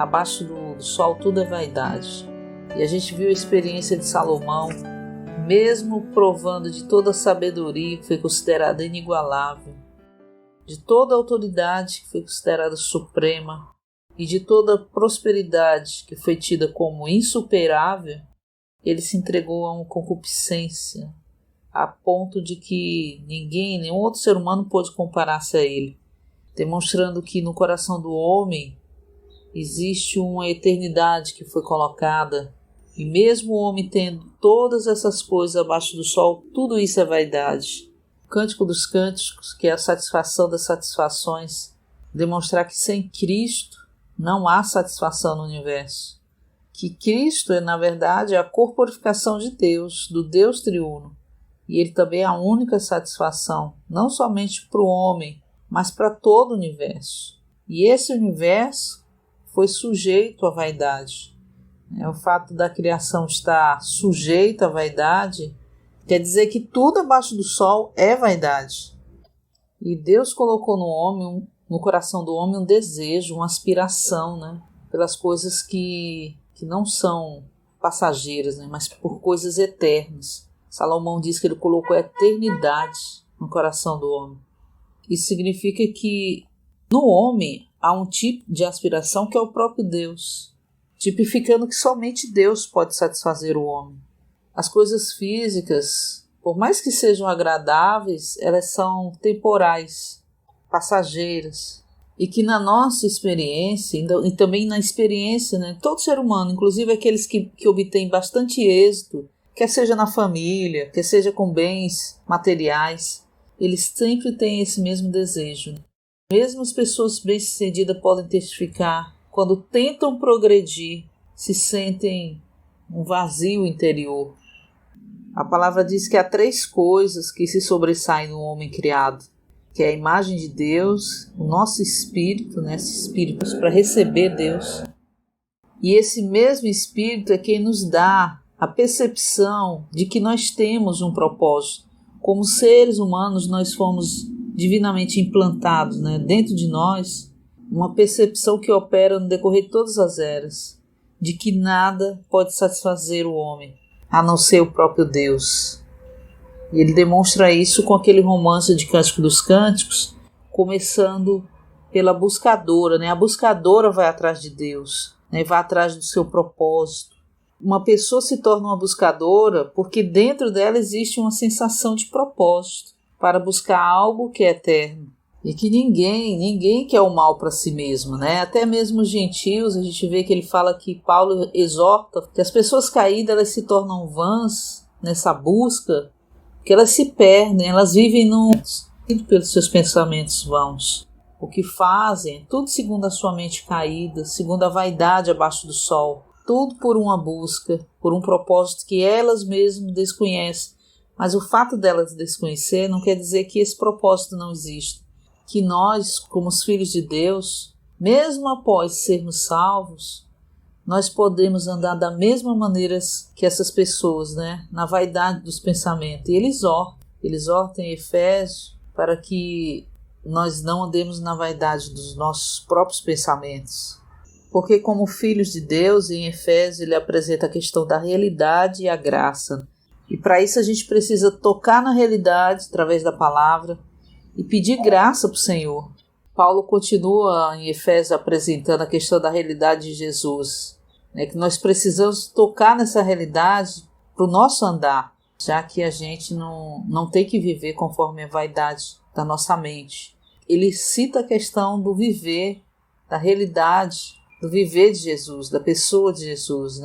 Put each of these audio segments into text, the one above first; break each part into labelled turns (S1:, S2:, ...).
S1: abaixo do sol tudo é vaidade. E a gente viu a experiência de Salomão, mesmo provando de toda a sabedoria que foi considerada inigualável, de toda a autoridade que foi considerada suprema e de toda a prosperidade que foi tida como insuperável, ele se entregou a uma concupiscência, a ponto de que nenhum outro ser humano pôde comparar-se a ele, demonstrando que no coração do homem existe uma eternidade que foi colocada, e mesmo o homem tendo todas essas coisas abaixo do sol, tudo isso é vaidade. O Cântico dos Cânticos, que é a satisfação das satisfações, demonstrar que sem Cristo não há satisfação no universo. Que Cristo é, na verdade, a corporificação de Deus, do Deus triuno. E Ele também é a única satisfação, não somente para o homem, mas para todo o universo. E esse universo foi sujeito à vaidade. O fato da criação estar sujeita à vaidade quer dizer que tudo abaixo do sol é vaidade. E Deus colocou no coração do homem um desejo, uma aspiração, pelas coisas que não são passageiras, mas por coisas eternas. Salomão diz que ele colocou a eternidade no coração do homem. Isso significa que no homem há um tipo de aspiração que é o próprio Deus, tipificando que somente Deus pode satisfazer o homem. As coisas físicas, por mais que sejam agradáveis, elas são temporais, passageiras, e que na nossa experiência, e também na experiência, todo ser humano, inclusive aqueles que obtêm bastante êxito, quer seja na família, quer seja com bens materiais, eles sempre têm esse mesmo desejo. Mesmo as pessoas bem-sucedidas podem testificar, quando tentam progredir, se sentem um vazio interior. A palavra diz que há 3 coisas que se sobressaem no homem criado, que é a imagem de Deus, o nosso espírito, esse espírito para receber Deus. E esse mesmo espírito é quem nos dá a percepção de que nós temos um propósito. Como seres humanos, nós fomos divinamente implantados, dentro de nós, uma percepção que opera no decorrer de todas as eras, de que nada pode satisfazer o homem, a não ser o próprio Deus. E ele demonstra isso com aquele romance de Cântico dos Cânticos, começando pela buscadora. A buscadora vai atrás de Deus, vai atrás do seu propósito. Uma pessoa se torna uma buscadora porque dentro dela existe uma sensação de propósito, para buscar algo que é eterno. E que ninguém quer o mal para si mesmo, Até mesmo os gentios, a gente vê que ele fala que Paulo exorta que as pessoas caídas elas se tornam vãs nessa busca, que elas se perdem, elas vivem pelos seus pensamentos vãos. O que fazem, tudo segundo a sua mente caída, segundo a vaidade abaixo do sol, tudo por uma busca, por um propósito que elas mesmas desconhecem. Mas o fato delas desconhecer não quer dizer que esse propósito não existe. Que nós, como os filhos de Deus, mesmo após sermos salvos, nós podemos andar da mesma maneira que essas pessoas, na vaidade dos pensamentos. E ele exorta em Efésios para que nós não andemos na vaidade dos nossos próprios pensamentos. Porque como filhos de Deus, em Efésios ele apresenta a questão da realidade e a graça. E para isso a gente precisa tocar na realidade através da palavra e pedir graça para o Senhor. Paulo continua em Efésios apresentando a questão da realidade de Jesus, que nós precisamos tocar nessa realidade para o nosso andar, já que a gente não tem que viver conforme a vaidade da nossa mente. Ele cita a questão do viver, da realidade, do viver de Jesus, da pessoa de Jesus,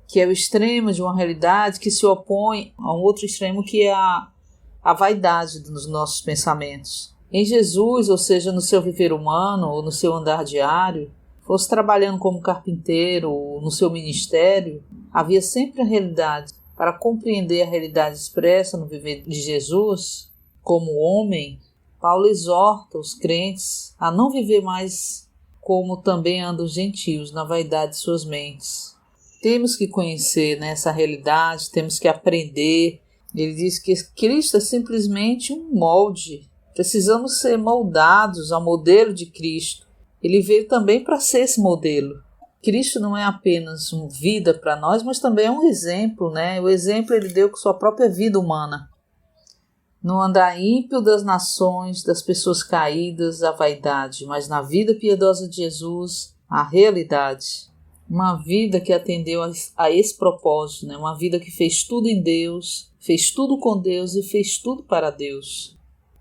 S1: que é o extremo de uma realidade que se opõe a um outro extremo que é a vaidade dos nossos pensamentos. Em Jesus, ou seja, no seu viver humano ou no seu andar diário, fosse trabalhando como carpinteiro ou no seu ministério, havia sempre a realidade. Para compreender a realidade expressa no viver de Jesus, como homem, Paulo exorta os crentes a não viver mais como também andam os gentios, na vaidade de suas mentes. Temos que conhecer essa realidade, temos que aprender. Ele diz que Cristo é simplesmente um molde. Precisamos ser moldados ao modelo de Cristo. Ele veio também para ser esse modelo. Cristo não é apenas uma vida para nós, mas também é um exemplo, né? O exemplo ele deu com sua própria vida humana. No andar ímpio das nações, das pessoas caídas, a vaidade, mas na vida piedosa de Jesus, a realidade. Uma vida que atendeu a esse propósito, né? Uma vida que fez tudo em Deus, fez tudo com Deus e fez tudo para Deus.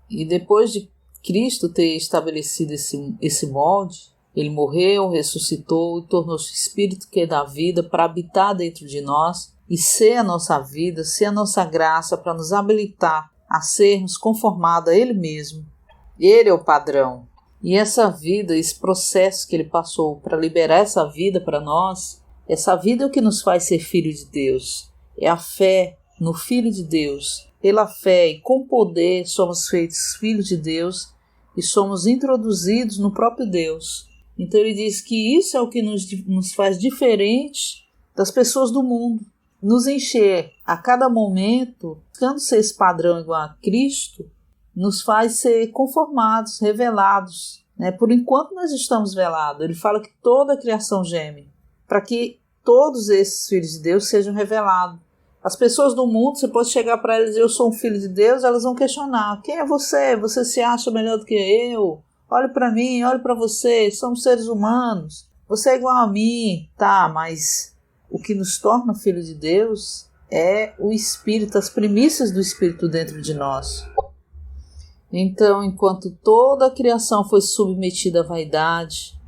S1: E depois de Cristo ter estabelecido esse molde, ele morreu, ressuscitou e tornou-se o Espírito que dá vida para habitar dentro de nós e ser a nossa vida, ser a nossa graça para nos habilitar a sermos conformados a Ele mesmo. Ele é o padrão. E essa vida, esse processo que Ele passou para liberar essa vida para nós, essa vida é o que nos faz ser filho de Deus. É a fé no Filho de Deus. Pela fé e com poder somos feitos filhos de Deus e somos introduzidos no próprio Deus. Então ele diz que isso é o que nos faz diferentes das pessoas do mundo. Nos encher a cada momento, buscando ser esse padrão igual a Cristo, nos faz ser conformados, revelados. Né? Por enquanto nós estamos velados. Ele fala que toda a criação geme, para que todos esses filhos de Deus sejam revelados. As pessoas do mundo, você pode chegar para elas e dizer, eu sou um filho de Deus, elas vão questionar, quem é você? Você se acha melhor do que eu? Olhe para mim, olhe para você, somos seres humanos, você é igual a mim, tá, mas o que nos torna filho de Deus é o Espírito, as primícias do Espírito dentro de nós. Então, enquanto toda a criação foi submetida à vaidade,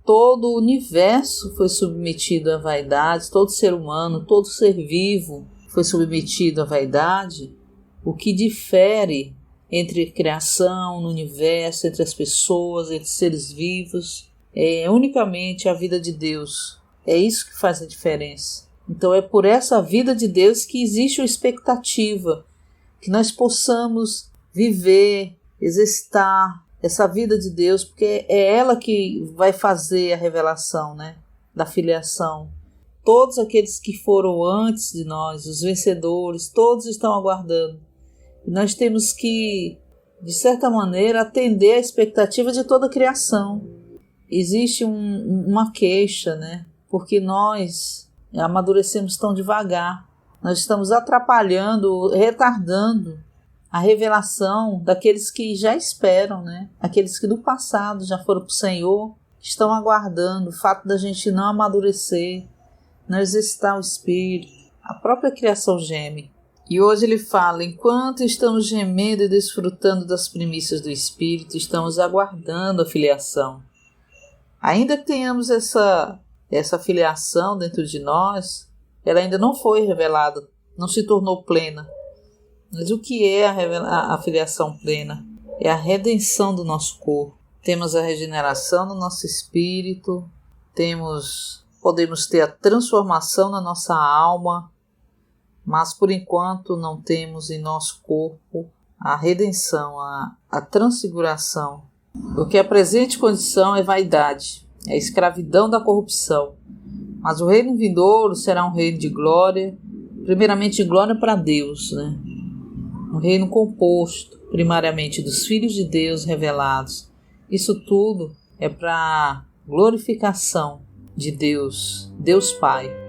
S1: todo o universo foi submetido à vaidade, todo ser humano, todo ser vivo foi submetido à vaidade, o que difere entre a criação, no universo, entre as pessoas, entre seres vivos, é unicamente a vida de Deus. É isso que faz a diferença. Então é por essa vida de Deus que existe a expectativa, que nós possamos viver, exercitar essa vida de Deus, porque é ela que vai fazer a revelação, né, da filiação. Todos aqueles que foram antes de nós, os vencedores, todos estão aguardando. E nós temos que, de certa maneira, atender à expectativa de toda a criação. Existe uma queixa, né? Porque nós amadurecemos tão devagar. Nós estamos atrapalhando, retardando a revelação daqueles que já esperam, né? Aqueles que do passado já foram para o Senhor, estão aguardando o fato da gente não amadurecer, não exercitar o Espírito. A própria criação geme. E hoje ele fala, enquanto estamos gemendo e desfrutando das primícias do Espírito, estamos aguardando a filiação. Ainda que tenhamos essa filiação dentro de nós, ela ainda não foi revelada, não se tornou plena. Mas o que é a filiação plena? É a redenção do nosso corpo. Temos a regeneração do nosso espírito, podemos ter a transformação na nossa alma, mas por enquanto não temos em nosso corpo a redenção, a transfiguração. Porque a presente condição é vaidade, é a escravidão da corrupção. Mas o reino vindouro será um reino de glória, primeiramente de glória para Deus, né? Um reino composto, primariamente, dos filhos de Deus revelados. Isso tudo é para glorificação de Deus, Deus Pai.